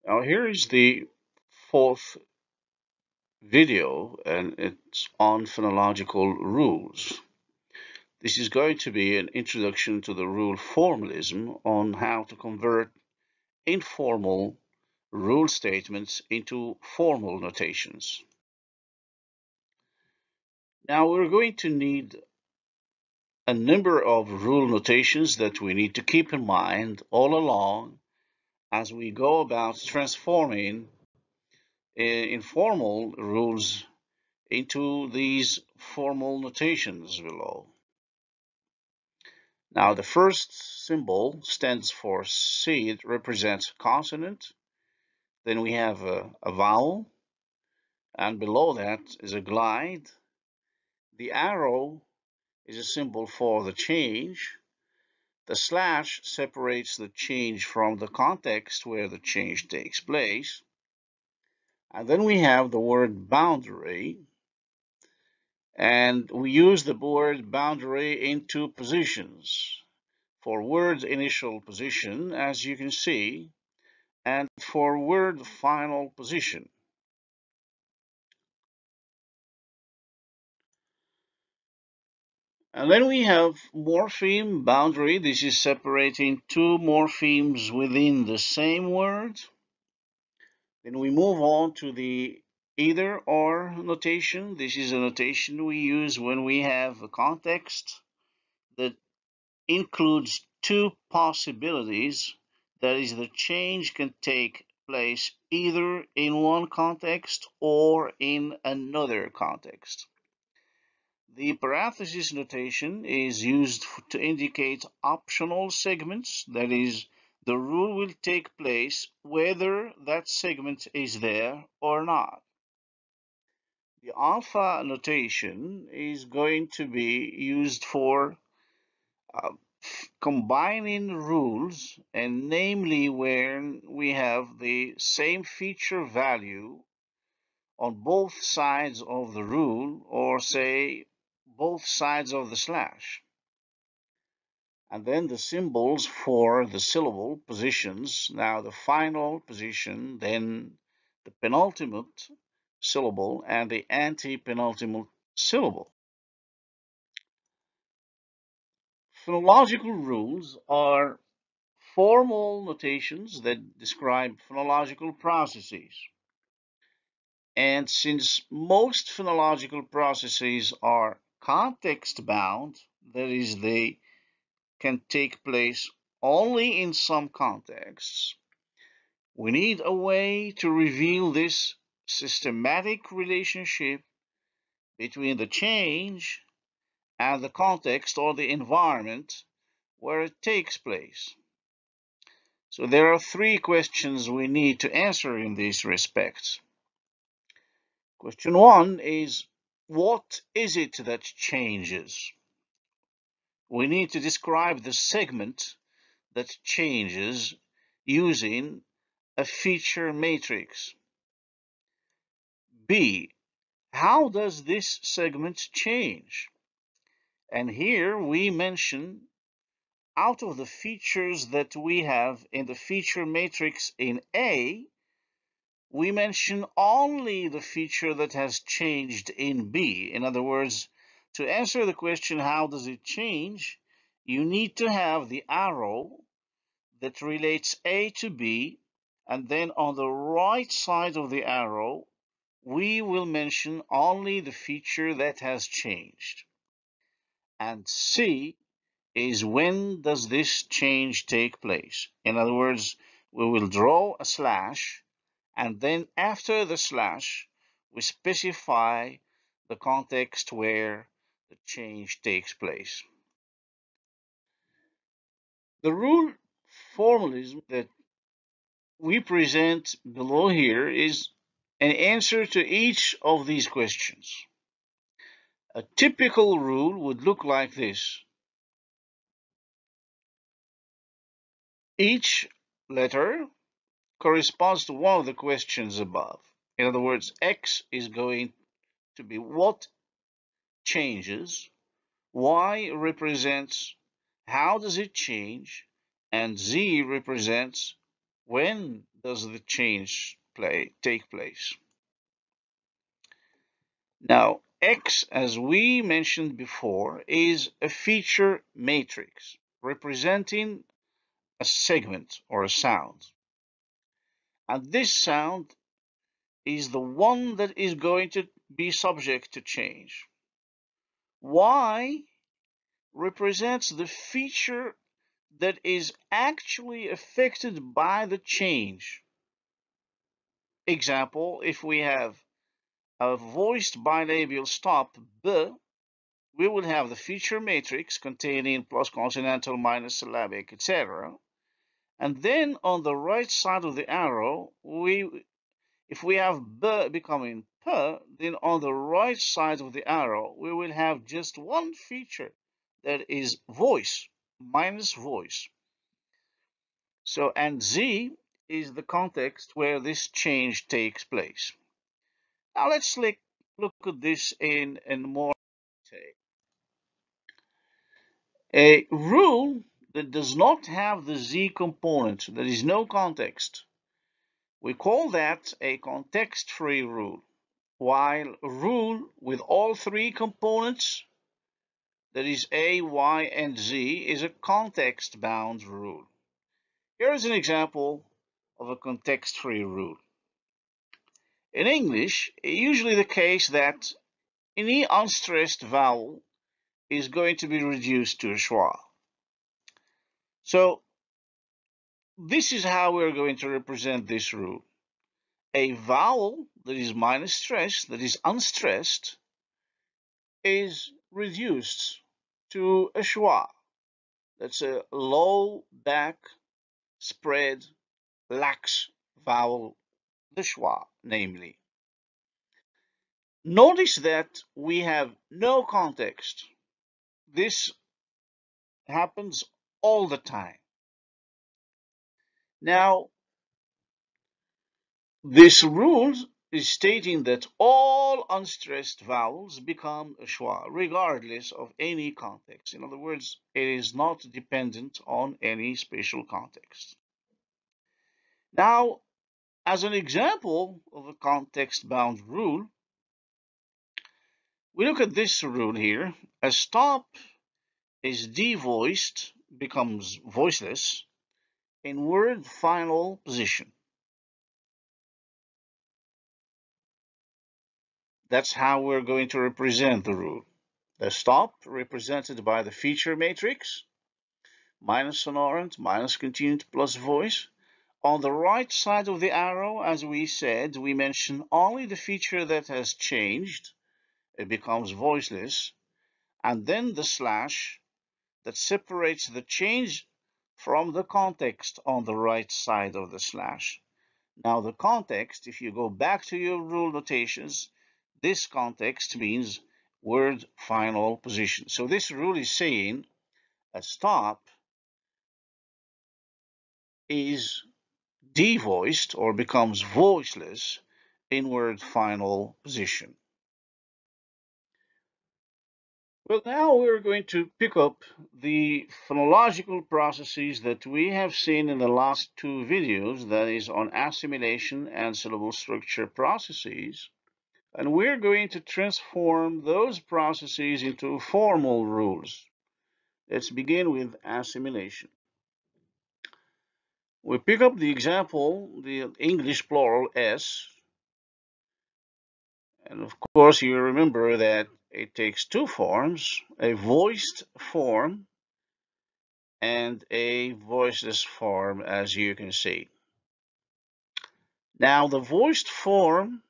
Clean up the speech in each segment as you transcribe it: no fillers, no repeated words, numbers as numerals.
Now here is the fourth video, and it's on phonological rules. This is going to be an introduction to the rule formalism on how to convert informal rule statements into formal notations. Now we're going to need a number of rule notations that we need to keep in mind all along as we go about transforming informal rules into these formal notations below. Now, the first symbol stands for C. It represents consonant. Then we have a vowel, and below that is a glide. The arrow is a symbol for the change. The slash separates the change from the context where the change takes place. And then we have the word boundary, and we use the word boundary in two positions. For word initial position, as you can see, and for word final position. And then we have morpheme boundary. This is separating two morphemes within the same word. Then we move on to the either or notation. This is a notation we use when we have a context that includes two possibilities. That is, the change can take place either in one context or in another context. The parenthesis notation is used to indicate optional segments. That is, the rule will take place whether that segment is there or not. The alpha notation is going to be used for uh, combining rules, and namely when we have the same feature value on both sides of the rule, or say both sides of the slash. And then the symbols for the syllable positions. Now the final position, then the penultimate syllable, and the anti-penultimate syllable. Phonological rules are formal notations that describe phonological processes. And since most phonological processes are context bound, that is, they can take place only in some contexts, we need a way to reveal this systematic relationship between the change and the context or the environment where it takes place. So there are three questions we need to answer in this respect. Question one is, what is it that changes? We need to describe the segment that changes using a feature matrix. B, how does this segment change? And here we mention, out of the features that we have in the feature matrix in A, we mention only the feature that has changed in B. In other words, to answer the question, how does it change? You need to have the arrow that relates A to B, and then on the right side of the arrow, we will mention only the feature that has changed. And C is, when does this change take place? In other words, we will draw a slash, and then after the slash, we specify the context where the change takes place. The rule formalism that we present below here is an answer to each of these questions. A typical rule would look like this. Each letter corresponds to one of the questions above. In other words, X is going to be what changes, Y represents how does it change, and Z represents When does the change take place? Now, X, as we mentioned before, is a feature matrix representing a segment or a sound. And this sound is the one that is going to be subject to change. Y represents the feature that is actually affected by the change. Example, if we have a voiced bilabial stop B, we will have the feature matrix containing plus consonantal, minus syllabic, etc. And then on the right side of the arrow, if we have B becoming P, then on the right side of the arrow, we will have just one feature that is voice, minus voice. So, and Z is the context where this change takes place. Now let's look at this in more detail. A rule that does not have the Z component, there is no context, we call that a context-free rule, while a rule with all three components, that is A, Y, and Z, is a context-bound rule. Here is an example of a context-free rule. In English, it's usually the case that any unstressed vowel is going to be reduced to a schwa. So this is how we're going to represent this rule. A vowel that is minus stress, that is unstressed, is reduced to a schwa. That's a low back spread lax vowel, the schwa, namely. Notice that we have no context. This happens all the time. Now, this rule is stating that all unstressed vowels become a schwa, regardless of any context. In other words, it is not dependent on any special context. Now, as an example of a context-bound rule, we look at this rule here. A stop is devoiced, becomes voiceless, in word final position. That's how we're going to represent the rule. The stop represented by the feature matrix, minus sonorant, minus continued, plus voice. On the right side of the arrow, as we said, we mention only the feature that has changed. It becomes voiceless. And then the slash that separates the change from the context on the right side of the slash. Now the context, if you go back to your rule notations, this context means word final position. So this rule is saying a stop is devoiced or becomes voiceless in word final position. Well, now we're going to pick up the phonological processes that we have seen in the last two videos, that is on assimilation and syllable structure processes. And we're going to transform those processes into formal rules. Let's begin with assimilation. We pick up the example, the English plural S, and of course you remember that it takes two forms, a voiced form and a voiceless form, as you can see. Now the voiced form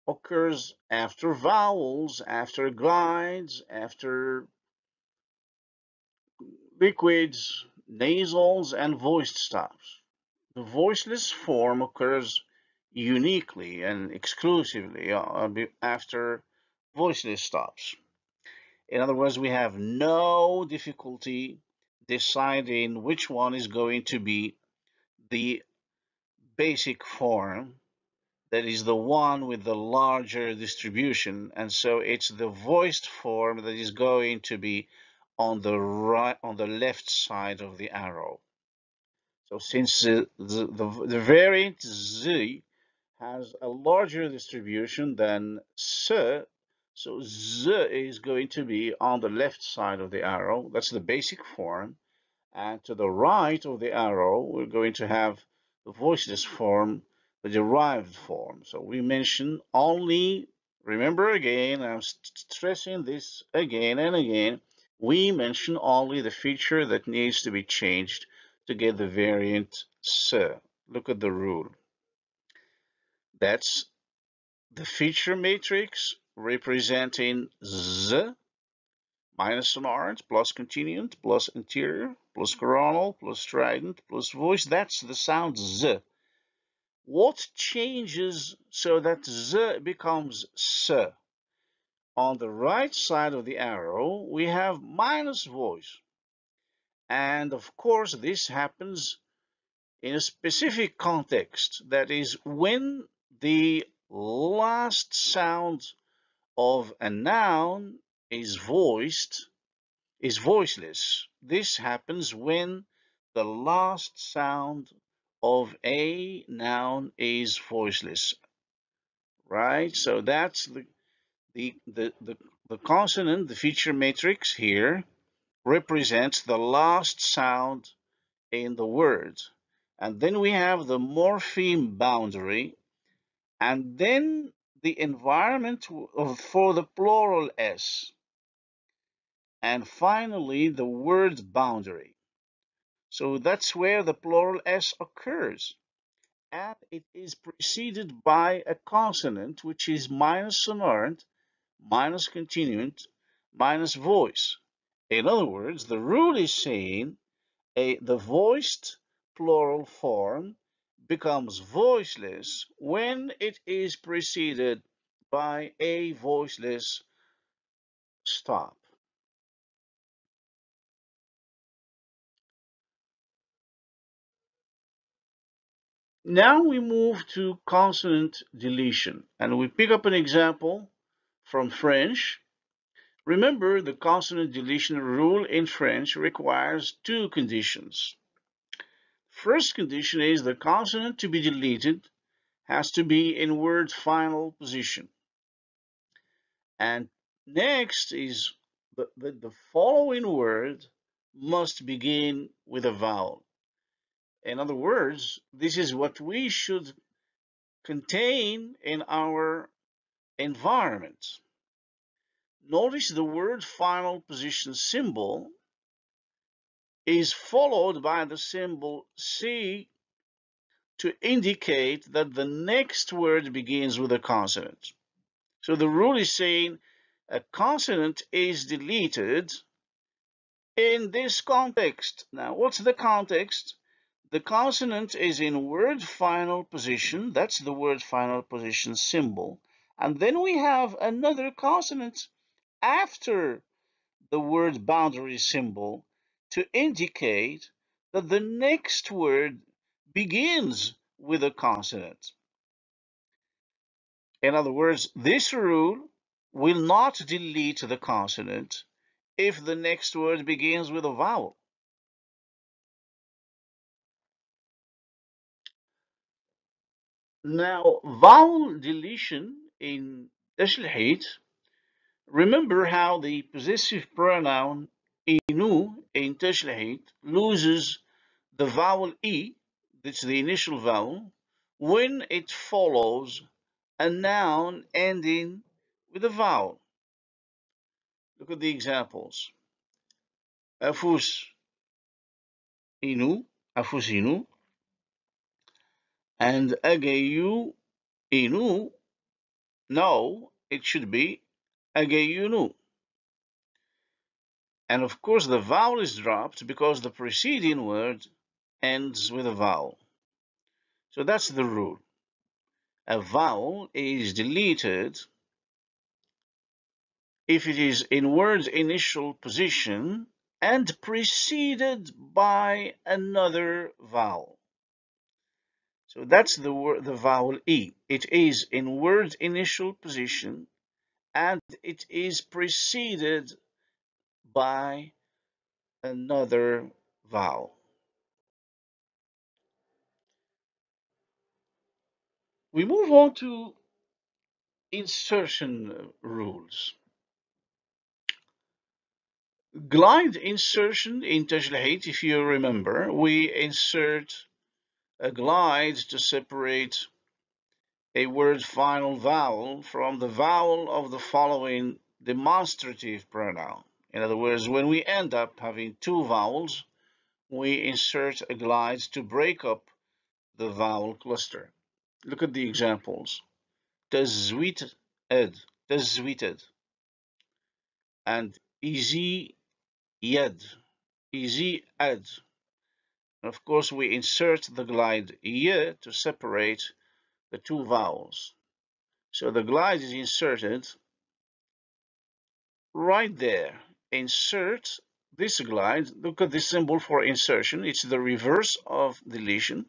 occurs after vowels, after glides, after liquids, nasals, and voiced stops. The voiceless form occurs uniquely and exclusively after voiceless stops. In other words, we have no difficulty deciding which one is going to be the basic form, that is the one with the larger distribution, and so it's the voiced form that is going to be on the left side of the arrow. So since the variant Z has a larger distribution than S, so Z is going to be on the left side of the arrow. That's the basic form. And to the right of the arrow, we're going to have the voiceless form, the derived form. So we mention only, remember again, I'm stressing this again and again, we mention only the feature that needs to be changed to get the variant S. Look at the rule. That's the feature matrix representing Z minus sonant plus continuant plus interior plus coronal plus strident plus voice. That's the sound Z. What changes so that Z becomes S? On the right side of the arrow, we have minus voice. And of course, this happens in a specific context. That is when the last sound of a noun is voiceless. This happens when the last sound of a noun is voiceless, right? So that's the consonant, the feature matrix here represents the last sound in the word. And then we have the morpheme boundary, and then the environment for the plural S, and finally the word boundary. So that's where the plural S occurs. And it is preceded by a consonant, which is minus sonorant, minus continuant, minus voice. In other words, the rule is saying the voiced plural form becomes voiceless when it is preceded by a voiceless stop. Now we move to consonant deletion, and we pick up an example from French. Remember, the consonant deletion rule in French requires two conditions. First condition is the consonant to be deleted has to be in word final position. And next is the following word must begin with a vowel. In other words, this is what we should contain in our environment. Notice the word final position symbol is followed by the symbol C to indicate that the next word begins with a consonant. So the rule is saying a consonant is deleted in this context. Now, what's the context? The consonant is in word final position. That's the word final position symbol. And then we have another consonant after the word boundary symbol to indicate that the next word begins with a consonant. In other words, this rule will not delete the consonant if the next word begins with a vowel. Now, vowel deletion in تشلحيت, remember how the possessive pronoun inu in تشلحيت loses the vowel e, that's the initial vowel, when it follows a noun ending with a vowel. Look at the examples. Afus inu, afus inu, and agayu inu. No, it should be agayunu. And of course, the vowel is dropped because the preceding word ends with a vowel. So that's the rule. A vowel is deleted if it is in word's initial position and preceded by another vowel. So that's the vowel E. It is in word's initial position and it is preceded by another vowel. We move on to insertion rules. Glide insertion in Tajlahit, if you remember, we insert a glide to separate a word's final vowel from the vowel of the following demonstrative pronoun. In other words, when we end up having two vowels, we insert a glide to break up the vowel cluster. Look at the examples. Tazweeted, tazweeted, and easy yed, easy ad. And of course, we insert the glide y to separate the two vowels. So the glide is inserted right there. Insert this glide. Look at this symbol for insertion. It's the reverse of deletion.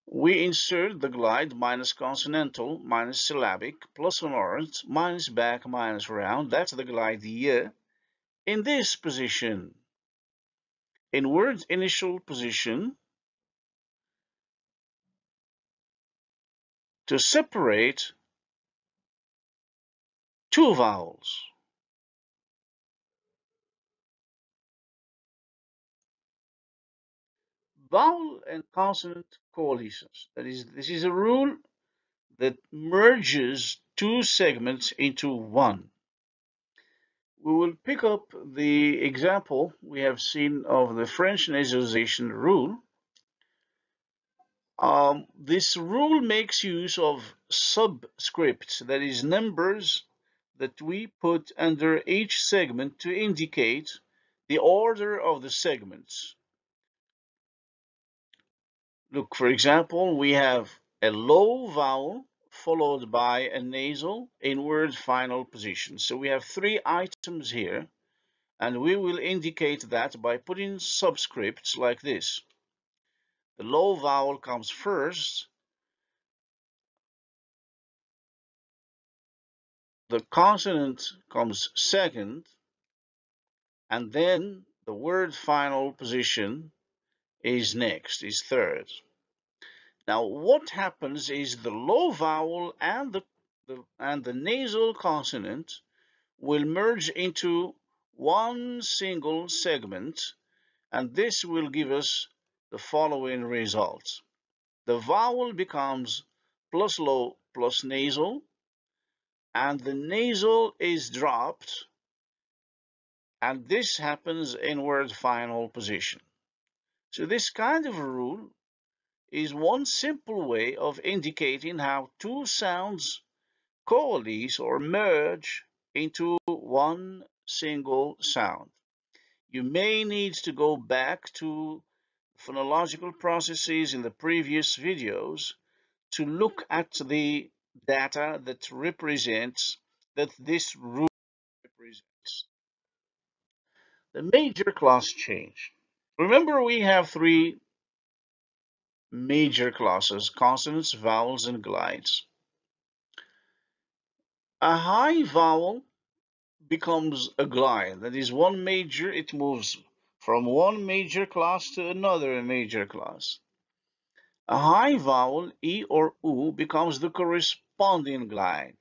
We insert the glide minus consonantal minus syllabic plus sonorant minus back minus round. That's the glide y in this position. In word's initial position, to separate two vowels. Vowel and consonant coalescence. That is, this is a rule that merges two segments into one. We will pick up the example we have seen of the French nasalization rule. This rule makes use of subscripts, that is, numbers that we put under each segment to indicate the order of the segments. Look, for example, we have a low vowel followed by a nasal in word final position. So we have three items here, and we will indicate that by putting subscripts like this. The low vowel comes first, the consonant comes second, and then the word final position is next, is third. Now, what happens is the low vowel and the nasal consonant will merge into one single segment, and this will give us the following results. The vowel becomes plus low plus nasal, and the nasal is dropped, and this happens in word final position. So this kind of rule is one simple way of indicating how two sounds coalesce or merge into one single sound. You may need to go back to phonological processes in the previous videos to look at the data that represents that this rule represents. The major class change. Remember, we have three major classes: consonants, vowels, and glides. A high vowel becomes a glide. That is one major, it moves from one major class to another major class. A high vowel, E or U, becomes the corresponding glide.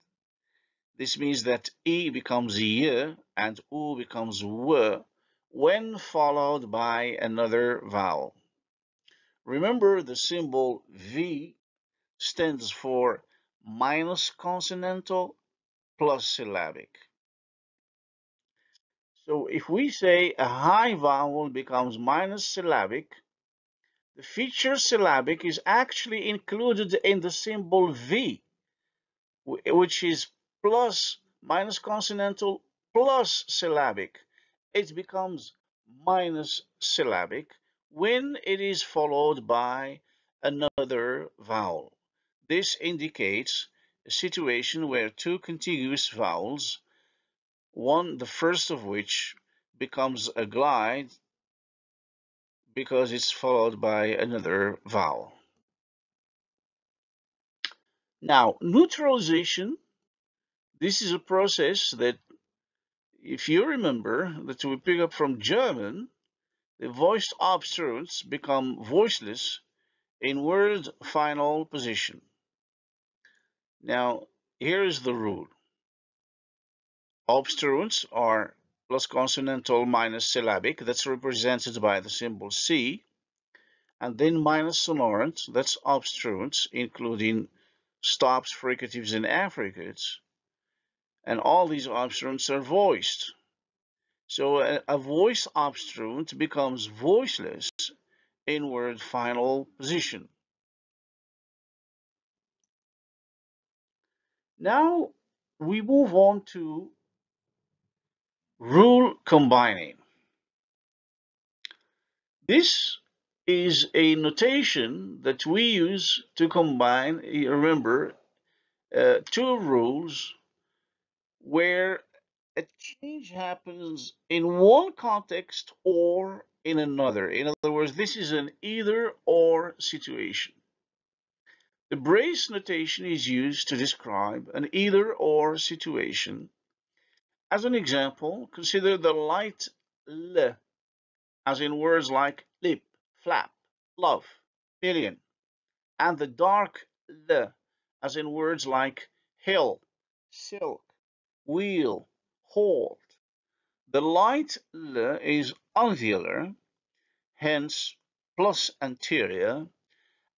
This means that E becomes Y and U becomes W when followed by another vowel. Remember, the symbol V stands for minus consonantal plus syllabic. So if we say a high vowel becomes minus syllabic, the feature syllabic is actually included in the symbol V, which is plus minus consonantal plus syllabic. It becomes minus syllabic when it is followed by another vowel. This indicates a situation where two contiguous vowels, the first of which becomes a glide because it's followed by another vowel. Now, neutralization, this is a process that, if you remember, that we pick up from German, the voiced obstruents become voiceless in word final position. Now, here's the rule. Obstruents are plus consonantal minus syllabic, that's represented by the symbol C, and then minus sonorant, that's obstruents, including stops, fricatives, and affricates. And all these obstruents are voiced. So a voiced obstruent becomes voiceless in word final position. Now we move on to rule combining. This is a notation that we use to combine, remember, two rules where a change happens in one context or in another. In other words, this is an either or situation. The brace notation is used to describe an either or situation. As an example, consider the light L, as in words like lip, flap, love, million, and the dark L, as in words like hill, silk, wheel, hold. The light L is alveolar, hence plus anterior,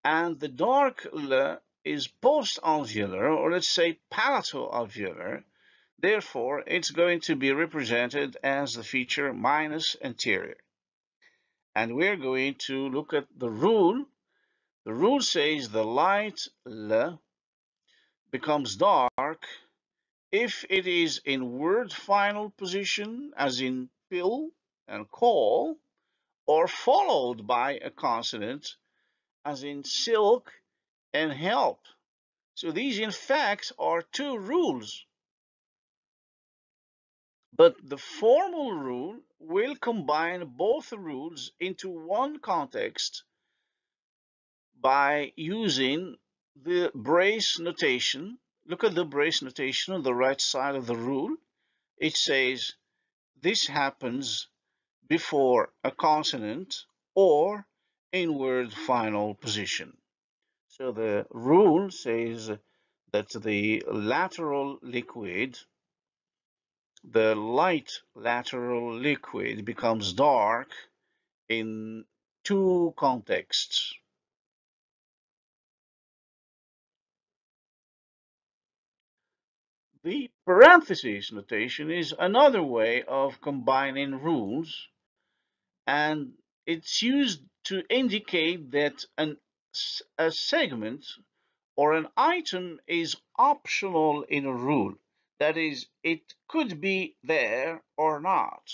and the dark L is post-alveolar, or let's say palatal-alveolar. Therefore, it's going to be represented as the feature minus anterior. And we're going to look at the rule. The rule says the light L becomes dark if it is in word final position, as in pill and call, or followed by a consonant, as in silk and help. So these, in fact, are two rules. But the formal rule will combine both rules into one context by using the brace notation. Look at the brace notation on the right side of the rule. It says this happens before a consonant or in word final position. So the rule says that the light lateral liquid becomes dark in two contexts. The parentheses notation is another way of combining rules, and it's used to indicate that a segment or an item is optional in a rule. That is, it could be there or not.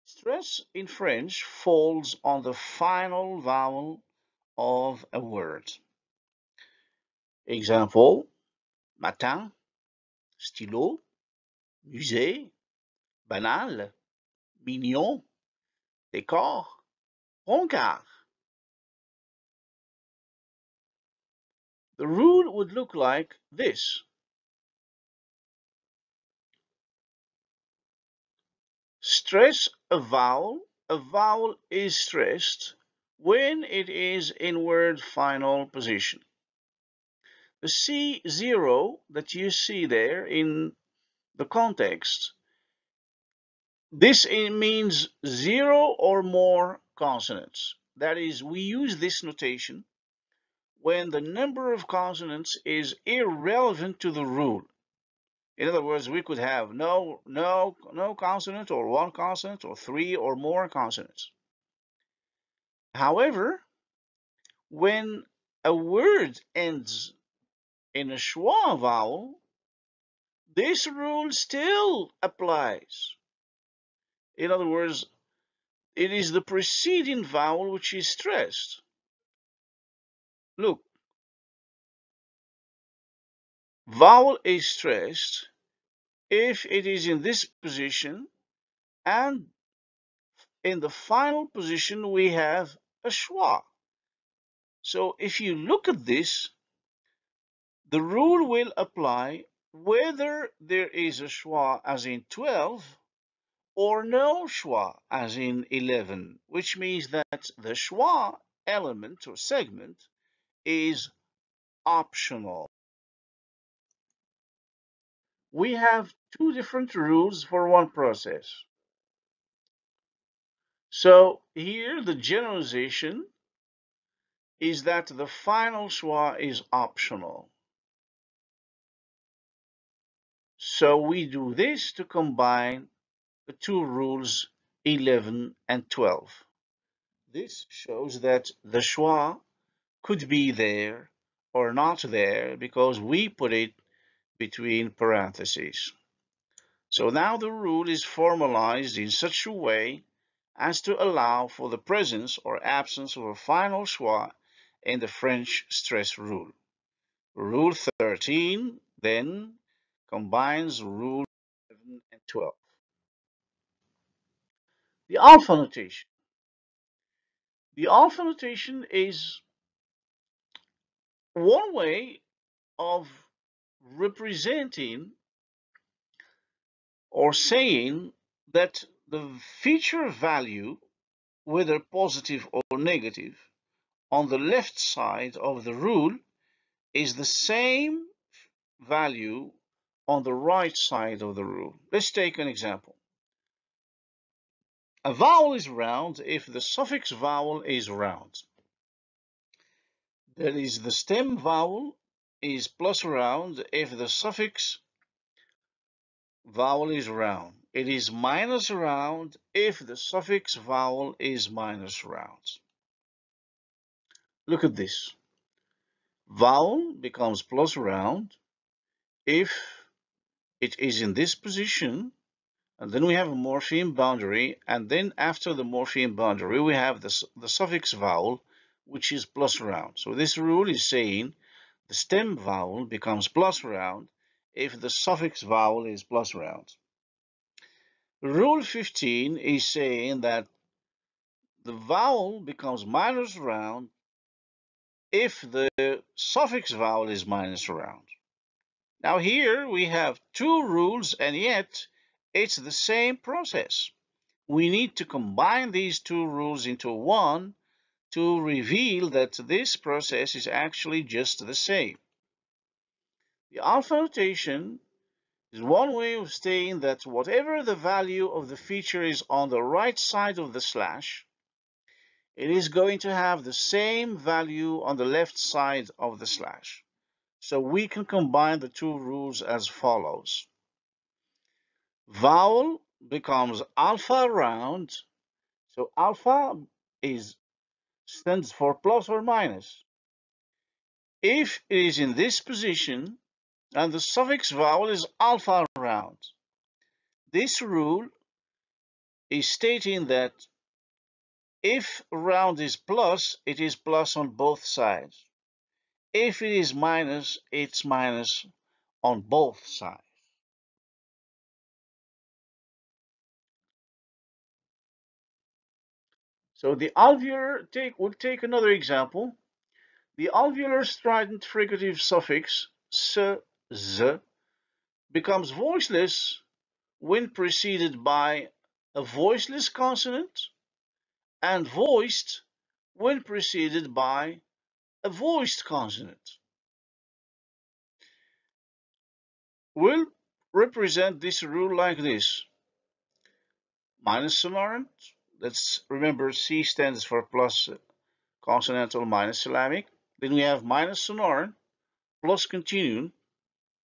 Stress in French falls on the final vowel of a word. Example, matin, stylo, musée, banal, mignon, décor, rencard. The rule would look like this. Stress a vowel. A vowel is stressed when it is in word final position. The C0 that you see there in the context, this means zero or more consonants. That is, we use this notation when the number of consonants is irrelevant to the rule. In other words, we could have no consonant, or one consonant, or three or more consonants. However, when a word ends in a schwa vowel, this rule still applies. In other words, it is the preceding vowel which is stressed. Look, vowel is stressed if it is in this position, and in the final position we have a schwa. So if you look at this, the rule will apply whether there is a schwa as in 12 or no schwa as in 11, which means that the schwa element or segment is optional. We have two different rules for one process. So here the generalization is that the final schwa is optional. So we do this to combine the two rules 11 and 12. This shows that the schwa could be there or not there because we put it between parentheses. So now the rule is formalized in such a way as to allow for the presence or absence of a final schwa in the French stress rule. Rule 13 then combines rule 11 and 12. The alpha notation. The alpha notation is one way of representing or saying that the feature value, whether positive or negative, on the left side of the rule is the same value on the right side of the rule. Let's take an example. A vowel is round if the suffix vowel is round. That is, the stem vowel is plus round if the suffix vowel is round. It is minus round if the suffix vowel is minus round. Look at this. Vowel becomes plus round if it is in this position, and then we have a morpheme boundary, and then after the morpheme boundary we have the suffix vowel, which is plus round. So this rule is saying the stem vowel becomes plus round if the suffix vowel is plus round. Rule 15 is saying that the vowel becomes minus round if the suffix vowel is minus round. Now here we have two rules, and yet it's the same process. We need to combine these two rules into one to reveal that this process is actually just the same. The alpha notation is one way of saying that whatever the value of the feature is on the right side of the slash, it is going to have the same value on the left side of the slash. So we can combine the two rules as follows. Vowel becomes alpha round. So alpha stands for plus or minus. If it is in this position and the suffix vowel is alpha round, this rule is stating that if round is plus, it is plus on both sides. If it is minus, it's minus on both sides. So the alveolar, we'll take another example. The alveolar strident fricative suffix s, z becomes voiceless when preceded by a voiceless consonant and voiced when preceded by a voiced consonant. We'll represent this rule like this. Minus sonorant, let's remember C stands for plus consonantal minus syllabic. Then we have minus sonorant plus continuum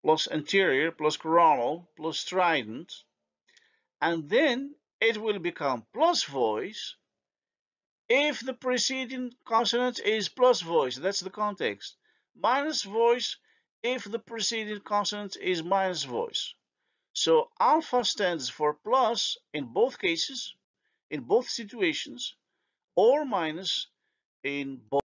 plus anterior plus coronal plus strident, and then it will become plus voice if the preceding consonant is plus voice. That's the context. Minus voice if the preceding consonant is minus voice. So alpha stands for plus in both cases, in both situations, or minus in both